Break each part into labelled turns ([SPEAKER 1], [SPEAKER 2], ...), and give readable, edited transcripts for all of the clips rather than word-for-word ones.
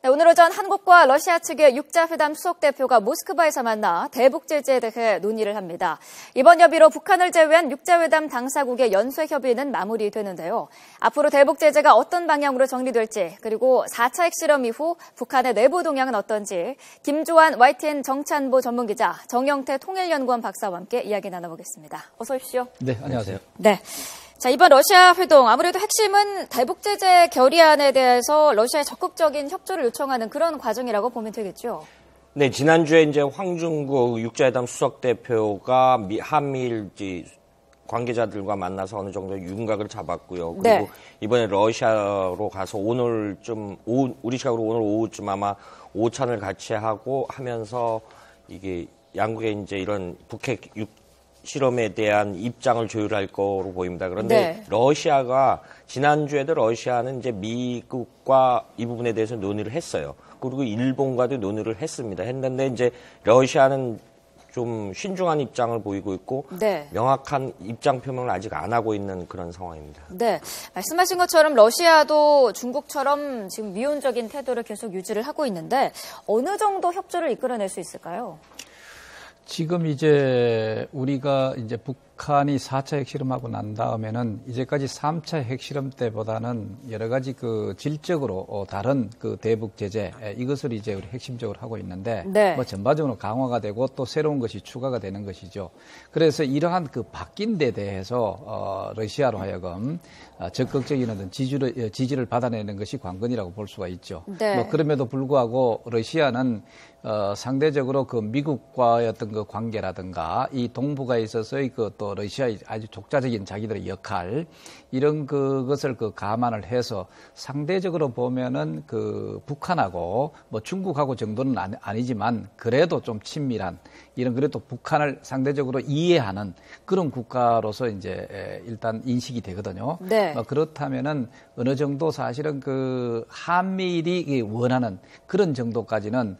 [SPEAKER 1] 네, 오늘 오전 한국과 러시아 측의 육자회담 수석대표가 모스크바에서 만나 대북 제재에 대해 논의를 합니다. 이번 협의로 북한을 제외한 육자회담 당사국의 연쇄 협의는 마무리되는데요. 앞으로 대북 제재가 어떤 방향으로 정리될지, 그리고 4차 핵실험 이후 북한의 내부 동향은 어떤지 김조한 YTN 정치안보 전문기자, 정영태 통일연구원 박사와 함께 이야기 나눠보겠습니다. 어서 오십시오.
[SPEAKER 2] 네, 안녕하세요.
[SPEAKER 1] 네. 자, 이번 러시아 회동, 아무래도 핵심은 대북 제재 결의안에 대해서 러시아의 적극적인 협조를 요청하는 그런 과정이라고 보면 되겠죠.
[SPEAKER 3] 네, 지난주에 이제 황중국 육자회담 수석 대표가 한미일 관계자들과 만나서 어느 정도 윤곽을 잡았고요. 그리고
[SPEAKER 1] 네.
[SPEAKER 3] 이번에 러시아로 가서 오늘쯤 우리 시각으로 오늘 오후쯤 아마 오찬을 같이 하면서 이게 양국의 이제 이런 북핵 실험에 대한 입장을 조율할 거로 보입니다. 그런데
[SPEAKER 1] 네.
[SPEAKER 3] 러시아가 지난주에도 러시아는 이제 미국과 이 부분에 대해서 논의를 했어요. 그리고 일본과도 논의를 했는데 이제 러시아는 좀 신중한 입장을 보이고 있고
[SPEAKER 1] 네.
[SPEAKER 3] 명확한 입장 표명을 아직 안 하고 있는 그런 상황입니다.
[SPEAKER 1] 네, 말씀하신 것처럼 러시아도 중국처럼 지금 미온적인 태도를 계속 유지를 하고 있는데 어느 정도 협조를 이끌어낼 수 있을까요?
[SPEAKER 2] 지금 이제 우리가 이제 북한이 4차 핵실험하고 난 다음에는 이제까지 3차 핵실험 때보다는 여러 가지 그 질적으로 다른 그 대북 제재 이것을 이제 우리 핵심적으로 하고 있는데
[SPEAKER 1] 네.
[SPEAKER 2] 뭐 전반적으로 강화가 되고 또 새로운 것이 추가가 되는 것이죠. 그래서 이러한 그 바뀐 데 대해서 러시아로 하여금 적극적인 어떤 지지를 받아내는 것이 관건이라고 볼 수가 있죠.
[SPEAKER 1] 네.
[SPEAKER 2] 뭐 그럼에도 불구하고 러시아는 상대적으로 그 미국과의 어떤 그 관계라든가 이 동북아에 있어서의 그 또 러시아의 아주 독자적인 자기들의 역할 이런 그것을 그 감안을 해서 상대적으로 보면은 그 북한하고 뭐 중국하고 정도는 아니지만 그래도 좀 친밀한 이런 그래도 북한을 상대적으로 이해하는 그런 국가로서 이제 일단 인식이 되거든요.
[SPEAKER 1] 네.
[SPEAKER 2] 그렇다면은 어느 정도 사실은 그 한미일이 원하는 그런 정도까지는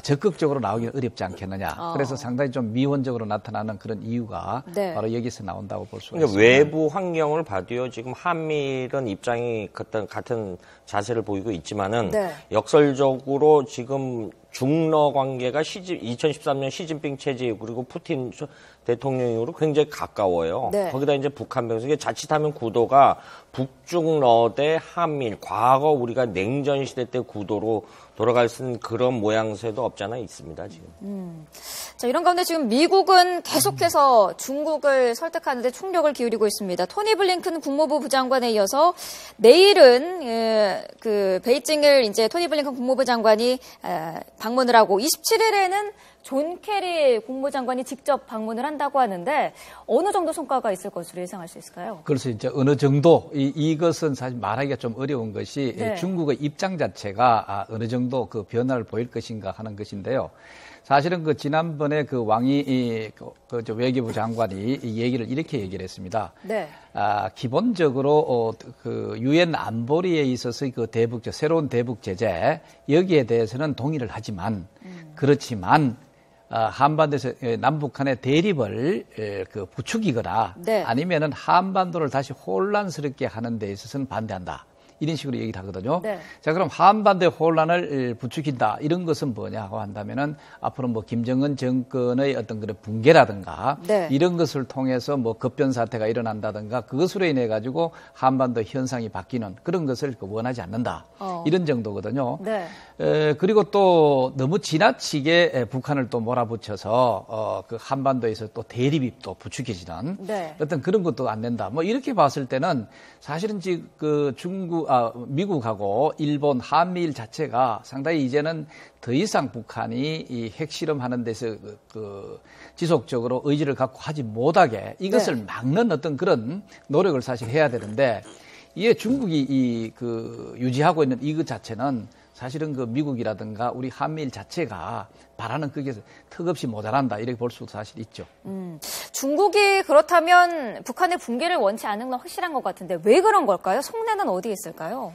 [SPEAKER 2] 적극적으로 나오기 어렵지 않겠느냐. 그래서 상당히 좀 미온적으로 나타나는 그런 이유가
[SPEAKER 1] 네.
[SPEAKER 2] 바로 여기서 나온다고 볼 수가 있습니다.
[SPEAKER 3] 외부 환경을 봐도요, 지금 한미일은 입장이 같은 자세를 보이고 있지만은
[SPEAKER 1] 네.
[SPEAKER 3] 역설적으로 지금 중러 관계가 2013년 시진핑 체제 그리고 푸틴 대통령 이후로 굉장히 가까워요.
[SPEAKER 1] 네.
[SPEAKER 3] 거기다 이제 북한 병에서 이게 자칫하면 구도가 북중러 대 한미일, 과거 우리가 냉전 시대 때 구도로 돌아갈 수 있는 그런 모양새도 없잖아 있습니다, 지금.
[SPEAKER 1] 자, 이런 가운데 지금 미국은 계속해서 중국을 설득하는데 총력을 기울이고 있습니다. 토니 블링컨 국무부 부장관에 이어서 내일은 그 베이징을 이제 토니 블링컨 국무부 장관이 방문을 하고 27일에는 존 케리 국무장관이 직접 방문을 한다고 하는데 어느 정도 성과가 있을 것으로 예상할 수 있을까요?
[SPEAKER 2] 그래서 이제 어느 정도 이것은 사실 말하기가 좀 어려운 것이
[SPEAKER 1] 네.
[SPEAKER 2] 중국의 입장 자체가 어느 정도 그 변화를 보일 것인가 하는 것인데요. 사실은 그 지난번에 그 왕이 그 외교부 장관이 이 얘기를 이렇게 얘기를 했습니다.
[SPEAKER 1] 네.
[SPEAKER 2] 기본적으로 그 유엔 안보리에 있어서 그 새로운 대북 제재 여기에 대해서는 동의를 하지만 그렇지만 한반도에서 남북한의 대립을 그 부추기거나
[SPEAKER 1] 네.
[SPEAKER 2] 아니면은 한반도를 다시 혼란스럽게 하는 데 있어서는 반대한다. 이런 식으로 얘기를 하거든요.
[SPEAKER 1] 네.
[SPEAKER 2] 자, 그럼 한반도의 혼란을 부추긴다. 이런 것은 뭐냐고 한다면은 앞으로 뭐 김정은 정권의 어떤 그런 붕괴라든가
[SPEAKER 1] 네.
[SPEAKER 2] 이런 것을 통해서 뭐 급변 사태가 일어난다든가 그것으로 인해 가지고 한반도 현상이 바뀌는 그런 것을 원하지 않는다. 이런 정도거든요.
[SPEAKER 1] 네.
[SPEAKER 2] 그리고 또 너무 지나치게 북한을 또 몰아붙여서 그 한반도에서 또 대립이 또 부추겨지는
[SPEAKER 1] 네.
[SPEAKER 2] 어떤 그런 것도 안 된다. 뭐 이렇게 봤을 때는 사실은 지금 그 미국하고 일본, 한미일 자체가 상당히 이제는 더 이상 북한이 이 핵실험하는 데서 그 지속적으로 의지를 갖고 하지 못하게 이것을
[SPEAKER 1] 네.
[SPEAKER 2] 막는 어떤 그런 노력을 사실 해야 되는데 이게 중국이 유지하고 있는 이것 자체는 사실은 그 미국이라든가 우리 한미일 자체가 바라는 그게 턱없이 모자란다 이렇게 볼 수도 사실 있죠.
[SPEAKER 1] 중국이 그렇다면 북한의 붕괴를 원치 않은 건 확실한 것 같은데 왜 그런 걸까요? 속내는 어디에 있을까요?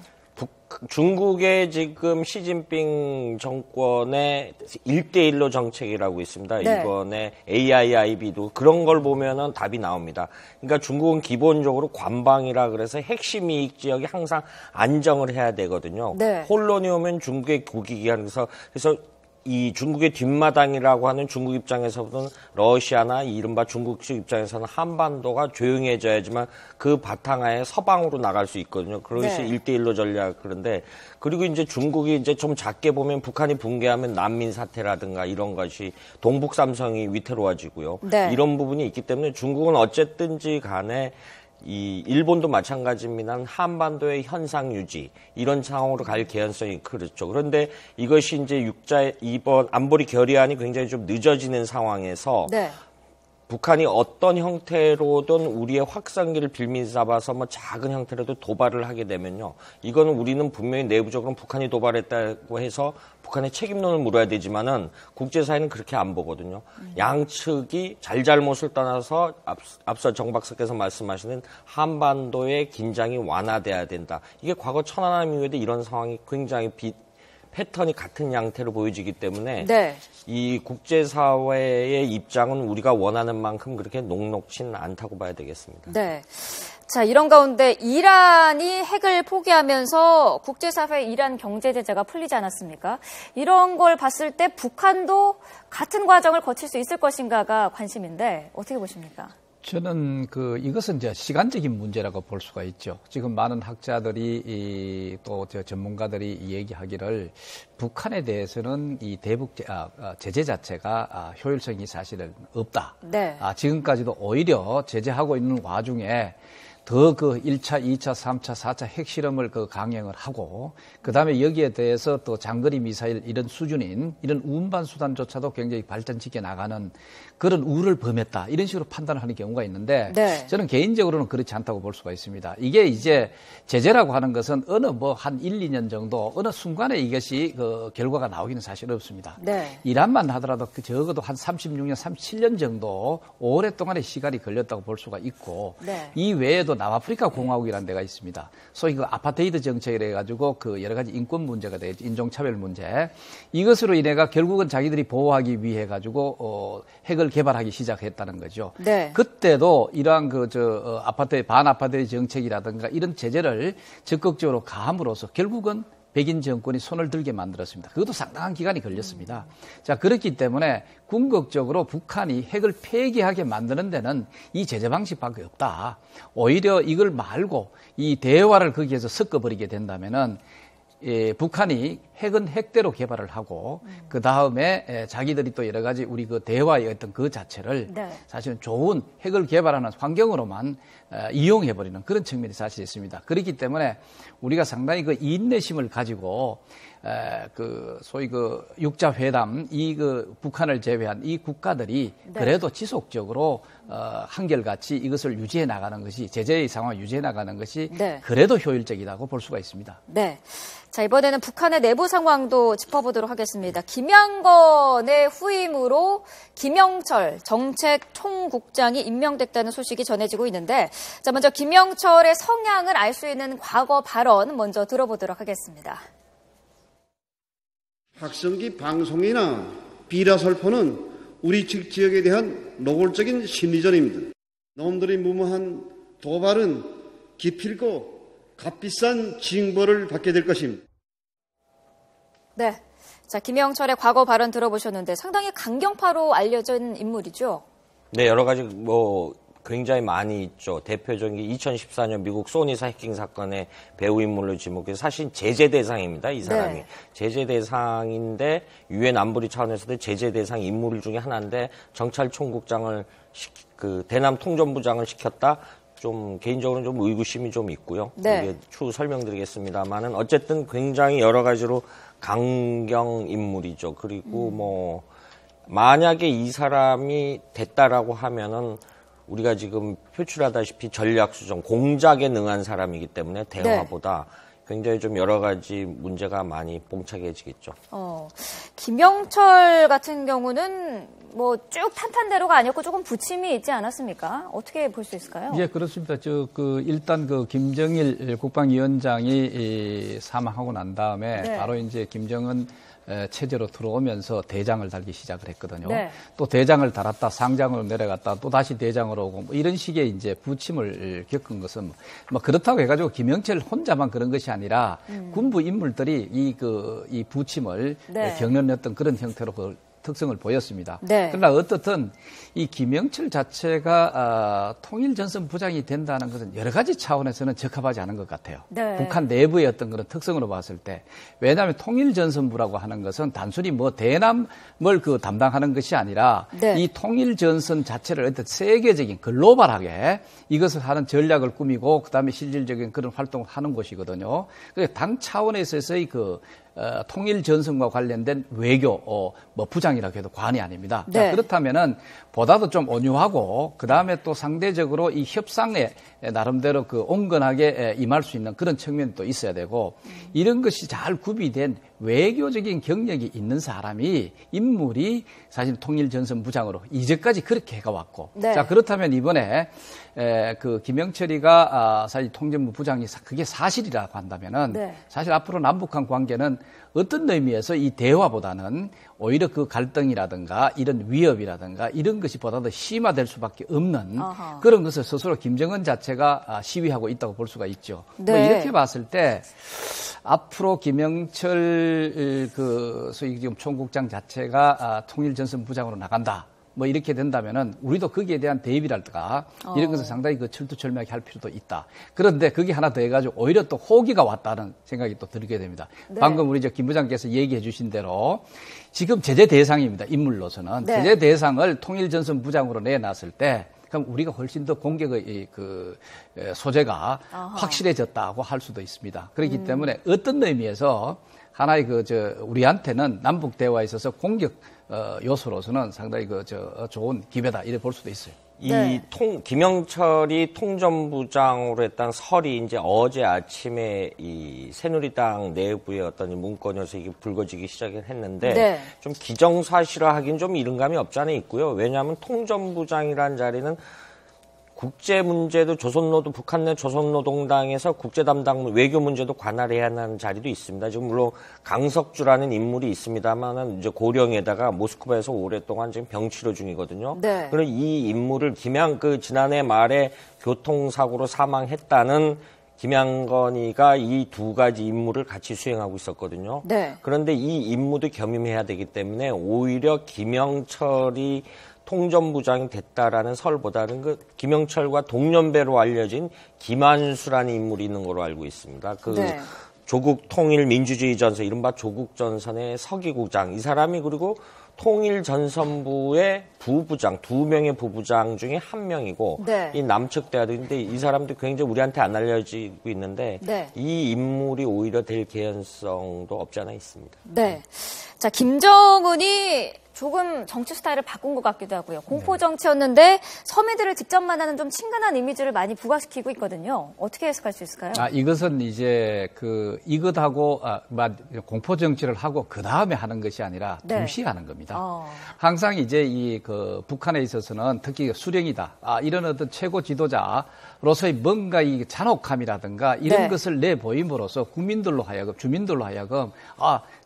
[SPEAKER 3] 중국의 지금 시진핑 정권의 1대1로 정책이라고 있습니다.
[SPEAKER 1] 네.
[SPEAKER 3] 이번에 AIIB도 그런 걸 보면은 답이 나옵니다. 그러니까 중국은 기본적으로 관방이라 그래서 핵심 이익 지역이 항상 안정을 해야 되거든요.
[SPEAKER 1] 네.
[SPEAKER 3] 혼란이 오면 중국의 고기기가 그래서 이 중국의 뒷마당이라고 하는 중국 입장에서는 러시아나 이른바 중국식 입장에서는 한반도가 조용해져야지만 그 바탕하에 서방으로 나갈 수 있거든요. 그것이
[SPEAKER 1] 네.
[SPEAKER 3] 1대1로 전략 그런데 그리고 이제 중국이 이제 좀 작게 보면 북한이 붕괴하면 난민 사태라든가 이런 것이 동북 삼성이 위태로워지고요.
[SPEAKER 1] 네.
[SPEAKER 3] 이런 부분이 있기 때문에 중국은 어쨌든지 간에 이 일본도 마찬가지입니다. 한반도의 현상 유지 이런 상황으로 갈 개연성이 그렇죠. 그런데 이것이 이제 이번 안보리 결의안이 굉장히 좀 늦어지는 상황에서
[SPEAKER 1] 네.
[SPEAKER 3] 북한이 어떤 형태로든 우리의 확성기를 빌미 잡아서 뭐 작은 형태로도 도발을 하게 되면요. 이거는 우리는 분명히 내부적으로 북한이 도발했다고 해서 북한의 책임론을 물어야 되지만은 국제사회는 그렇게 안 보거든요. 양측이 잘잘못을 떠나서 앞서 정 박사께서 말씀하시는 한반도의 긴장이 완화돼야 된다. 이게 과거 천안함 이후에도 이런 상황이 굉장히 패턴이 같은 양태로 보여지기 때문에
[SPEAKER 1] 네.
[SPEAKER 3] 이 국제사회의 입장은 우리가 원하는 만큼 그렇게 녹록치는 않다고 봐야 되겠습니다.
[SPEAKER 1] 네. 자, 이런 가운데 이란이 핵을 포기하면서 국제사회 이란 경제 제재가 풀리지 않았습니까? 이런 걸 봤을 때 북한도 같은 과정을 거칠 수 있을 것인가가 관심인데 어떻게 보십니까?
[SPEAKER 2] 저는 이것은 이제 시간적인 문제라고 볼 수가 있죠. 지금 많은 학자들이 또 전문가들이 얘기하기를 북한에 대해서는 이 대북 제재 자체가 효율성이 사실은 없다.
[SPEAKER 1] 네.
[SPEAKER 2] 지금까지도 오히려 제재하고 있는 와중에 더 1차, 2차, 3차, 4차 핵실험을 강행을 하고, 그 다음에 여기에 대해서 또 장거리 미사일 이런 수준인 이런 운반 수단조차도 굉장히 발전시켜 나가는 그런 우를 범했다. 이런 식으로 판단을 하는 경우가 있는데,
[SPEAKER 1] 네.
[SPEAKER 2] 저는 개인적으로는 그렇지 않다고 볼 수가 있습니다. 이게 이제 제재라고 하는 것은 어느 한 1, 2년 정도, 어느 순간에 이것이 결과가 나오기는 사실 없습니다.
[SPEAKER 1] 네.
[SPEAKER 2] 이란만 하더라도 적어도 한 36년, 37년 정도 오랫동안의 시간이 걸렸다고 볼 수가 있고,
[SPEAKER 1] 네.
[SPEAKER 2] 이 외에도 남아프리카 공화국이라는 데가 있습니다. 소위 아파테이드 정책이라 해가지고 여러 가지 인권 문제가 되죠. 인종차별 문제. 이것으로 인해가 결국은 자기들이 보호하기 위해 가지고 핵을 개발하기 시작했다는 거죠.
[SPEAKER 1] 네.
[SPEAKER 2] 그때도 이러한 반아파테이드 정책이라든가 이런 제재를 적극적으로 가함으로써 결국은 백인 정권이 손을 들게 만들었습니다. 그것도 상당한 기간이 걸렸습니다. 자, 그렇기 때문에 궁극적으로 북한이 핵을 폐기하게 만드는 데는 이 제재 방식밖에 없다. 오히려 이걸 말고 이 대화를 거기에서 섞어버리게 된다면은 북한이 핵은 핵대로 개발을 하고 그 다음에 자기들이 또 여러 가지 우리 대화의 어떤 그 자체를
[SPEAKER 1] 네.
[SPEAKER 2] 사실은 좋은 핵을 개발하는 환경으로만 이용해버리는 그런 측면이 사실 있습니다. 그렇기 때문에 우리가 상당히 인내심을 가지고 소위 육자 회담 북한을 제외한 이 국가들이
[SPEAKER 1] 네.
[SPEAKER 2] 그래도 지속적으로 한결같이 이것을 유지해 나가는 것이 제재의 상황을 유지해 나가는 것이
[SPEAKER 1] 네.
[SPEAKER 2] 그래도 효율적이라고 볼 수가 있습니다.
[SPEAKER 1] 네. 자, 이번에는 북한의 내부 상황도 짚어보도록 하겠습니다. 김양건의 후임으로 김영철 정책총국장이 임명됐다는 소식이 전해지고 있는데, 자, 먼저 김영철의 성향을 알 수 있는 과거 발언 먼저 들어보도록 하겠습니다.
[SPEAKER 4] 확성기 방송이나 비라설포는 우리 측 지역에 대한 노골적인 심리전입니다. 놈들의 무모한 도발은 기필코 값비싼 징벌을 받게 될 것입니다.
[SPEAKER 1] 네. 자, 김영철의 과거 발언 들어보셨는데 상당히 강경파로 알려진 인물이죠?
[SPEAKER 3] 네, 여러 가지 굉장히 많이 있죠. 대표적인 게 2014년 미국 소니사 해킹 사건의 배우 인물로 지목해서 사실 제재 대상입니다. 이 사람이.
[SPEAKER 1] 네.
[SPEAKER 3] 제재 대상인데 유엔 안보리 차원에서도 제재 대상 인물 중에 하나인데 정찰총국장을 대남 통전부장을 시켰다. 좀 개인적으로는 좀 의구심이 좀 있고요.
[SPEAKER 1] 네.
[SPEAKER 3] 이게 추후 설명드리겠습니다만은 어쨌든 굉장히 여러 가지로 강경 인물이죠. 그리고 만약에 이 사람이 됐다라고 하면은 우리가 지금 표출하다시피 전략수정, 공작에 능한 사람이기 때문에 대화보다 굉장히 좀 여러 가지 문제가 많이 봉착해지겠죠.
[SPEAKER 1] 김영철 같은 경우는 뭐 쭉 탄탄대로가 아니었고 조금 부침이 있지 않았습니까? 어떻게 볼 수 있을까요?
[SPEAKER 2] 예, 그렇습니다. 일단 김정일 국방위원장이 사망하고 난 다음에
[SPEAKER 1] 네.
[SPEAKER 2] 바로 이제 김정은 체제로 들어오면서 대장을 달기 시작을 했거든요.
[SPEAKER 1] 네.
[SPEAKER 2] 또 대장을 달았다 상장으로 내려갔다 또 다시 대장으로 오고 뭐 이런 식의 이제 부침을 겪은 것은 뭐 그렇다고 해가지고 김영철 혼자만 그런 것이 아니라 군부 인물들이 이 부침을
[SPEAKER 1] 네.
[SPEAKER 2] 겪는 어떤 그런 형태로 그 특성을 보였습니다.
[SPEAKER 1] 네.
[SPEAKER 2] 그러나 어떻든 이 김영철 자체가 통일전선 부장이 된다는 것은 여러 가지 차원에서는 적합하지 않은 것 같아요.
[SPEAKER 1] 네.
[SPEAKER 2] 북한 내부의 어떤 그런 특성으로 봤을 때. 왜냐하면 통일전선부라고 하는 것은 단순히 뭐 대남을 담당하는 것이 아니라
[SPEAKER 1] 네.
[SPEAKER 2] 이 통일전선 자체를 어떤 세계적인 글로벌하게 이것을 하는 전략을 꾸미고 그다음에 실질적인 그런 활동을 하는 곳이거든요. 그래서 당 차원에서의 통일전선과 관련된 외교 뭐 부장이라고 해도 과언이 아닙니다.
[SPEAKER 1] 네.
[SPEAKER 2] 자, 그렇다면은 보다도 좀 온유하고 그 다음에 또 상대적으로 이 협상에 나름대로 온건하게 임할 수 있는 그런 측면이 또 있어야 되고 이런 것이 잘 구비된 외교적인 경력이 있는 사람이 인물이 사실 통일전선부장으로 이제까지 그렇게 해가왔고
[SPEAKER 1] 네.
[SPEAKER 2] 자 그렇다면 이번에 김영철이가 사실 통전부 부장이 그게 사실이라고 한다면은
[SPEAKER 1] 네.
[SPEAKER 2] 사실 앞으로 남북한 관계는 어떤 의미에서 이 대화보다는 오히려 그 갈등이라든가 이런 위협이라든가 이런 것이 보다 더 심화될 수밖에 없는
[SPEAKER 1] 아하.
[SPEAKER 2] 그런 것을 스스로 김정은 자체가 시위하고 있다고 볼 수가 있죠.
[SPEAKER 1] 네.
[SPEAKER 2] 뭐 이렇게 봤을 때 앞으로 김영철 소위 지금 총국장 자체가 통일전선부장으로 나간다. 뭐 이렇게 된다면은 우리도 거기에 대한 대비랄까 이런 것을 상당히 철두철미하게 할 필요도 있다. 그런데 그게 하나 더 해가지고 오히려 또 호기가 왔다는 생각이 또 들게 됩니다.
[SPEAKER 1] 네.
[SPEAKER 2] 방금 우리 김 부장께서 얘기해 주신 대로 지금 제재 대상입니다. 인물로서는
[SPEAKER 1] 네.
[SPEAKER 2] 제재 대상을 통일전선부장으로 내놨을 때 그럼 우리가 훨씬 더 공격의 소재가 확실해졌다고 할 수도 있습니다. 그렇기 때문에 어떤 의미에서 하나의 우리한테는 남북 대화에 있어서 공격 요소로서는 상당히 좋은 기회다 이래 볼 수도 있어요.
[SPEAKER 1] 네.
[SPEAKER 3] 김영철이 통전부장으로 했던 설이 이제 어제 아침에 이 새누리당 내부의 어떤 문건에서 이게 불거지기 시작을 했는데
[SPEAKER 1] 네.
[SPEAKER 3] 좀 기정사실화하기는 좀 이른 감이 없지 않아 있고요. 왜냐하면 통전부장이라는 자리는 국제 문제도 북한 내 조선노동당에서 국제 담당 외교 문제도 관할해야 하는 자리도 있습니다. 지금 물론 강석주라는 인물이 있습니다만은 이제 고령에다가 모스크바에서 오랫동안 지금 병치료 중이거든요.
[SPEAKER 1] 네.
[SPEAKER 3] 그래서 이 인물을 지난해 말에 교통사고로 사망했다는 김양건이가 이 두 가지 임무를 같이 수행하고 있었거든요.
[SPEAKER 1] 네.
[SPEAKER 3] 그런데 이 임무도 겸임해야 되기 때문에 오히려 김영철이 통전부장이 됐다라는 설보다는 김영철과 동년배로 알려진 김한수라는 인물이 있는 걸로 알고 있습니다.
[SPEAKER 1] 네.
[SPEAKER 3] 조국 통일 민주주의 전선, 이른바 조국 전선의 서기국장, 이 사람이 그리고 통일전선부의 부부장, 2명의 부부장 중에 1명이고
[SPEAKER 1] 네.
[SPEAKER 3] 이 남측 대화들인데 이 사람도 굉장히 우리한테 안 알려지고 있는데
[SPEAKER 1] 네.
[SPEAKER 3] 이 인물이 오히려 될 개연성도 없지 않아 있습니다.
[SPEAKER 1] 네. 자, 김정은이 조금 정치 스타일을 바꾼 것 같기도 하고요. 공포 정치였는데 서민들을 직접 만나는 좀 친근한 이미지를 많이 부각시키고 있거든요. 어떻게 해석할 수 있을까요?
[SPEAKER 2] 이것은 이제 이것하고 공포 정치를 하고 그 다음에 하는 것이 아니라
[SPEAKER 1] 네.
[SPEAKER 2] 동시에 하는 겁니다. 항상 이제 북한에 있어서는 특히 수령이다. 이런 어떤 최고 지도자로서의 뭔가 이 잔혹함이라든가 이런
[SPEAKER 1] 네.
[SPEAKER 2] 것을 내보임으로써 주민들로 하여금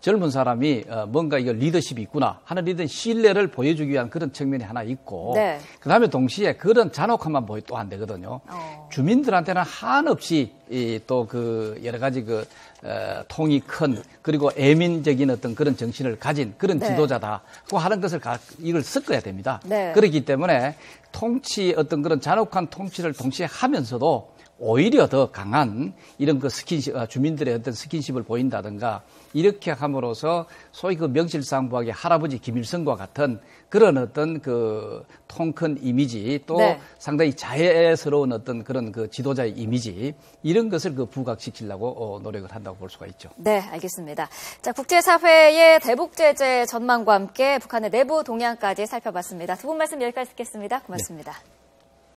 [SPEAKER 2] 젊은 사람이 뭔가 이거 리더십이 있구나 하는 신뢰를 보여주기 위한 그런 측면이 하나 있고
[SPEAKER 1] 네.
[SPEAKER 2] 그다음에 동시에 그런 잔혹함만 보여 또 안 되거든요. 주민들한테는 한없이 또 여러 가지 통이 큰 그리고 애민적인 어떤 그런 정신을 가진 그런
[SPEAKER 1] 네.
[SPEAKER 2] 지도자다고 하는 것을 이걸 섞어야 됩니다.
[SPEAKER 1] 네.
[SPEAKER 2] 그렇기 때문에 어떤 그런 잔혹한 통치를 동시에 하면서도 오히려 더 강한 이런 주민들의 어떤 스킨십을 보인다든가 이렇게 함으로써 소위 명실상부하게 할아버지 김일성과 같은 그런 어떤 통 큰 이미지 또
[SPEAKER 1] 네.
[SPEAKER 2] 상당히 자애스러운 어떤 그런 지도자의 이미지 이런 것을 부각시키려고 노력을 한다고 볼 수가 있죠.
[SPEAKER 1] 네, 알겠습니다. 자, 국제사회의 대북 제재 전망과 함께 북한의 내부 동향까지 살펴봤습니다. 두 분 말씀 여기까지 듣겠습니다. 고맙습니다.
[SPEAKER 2] 네.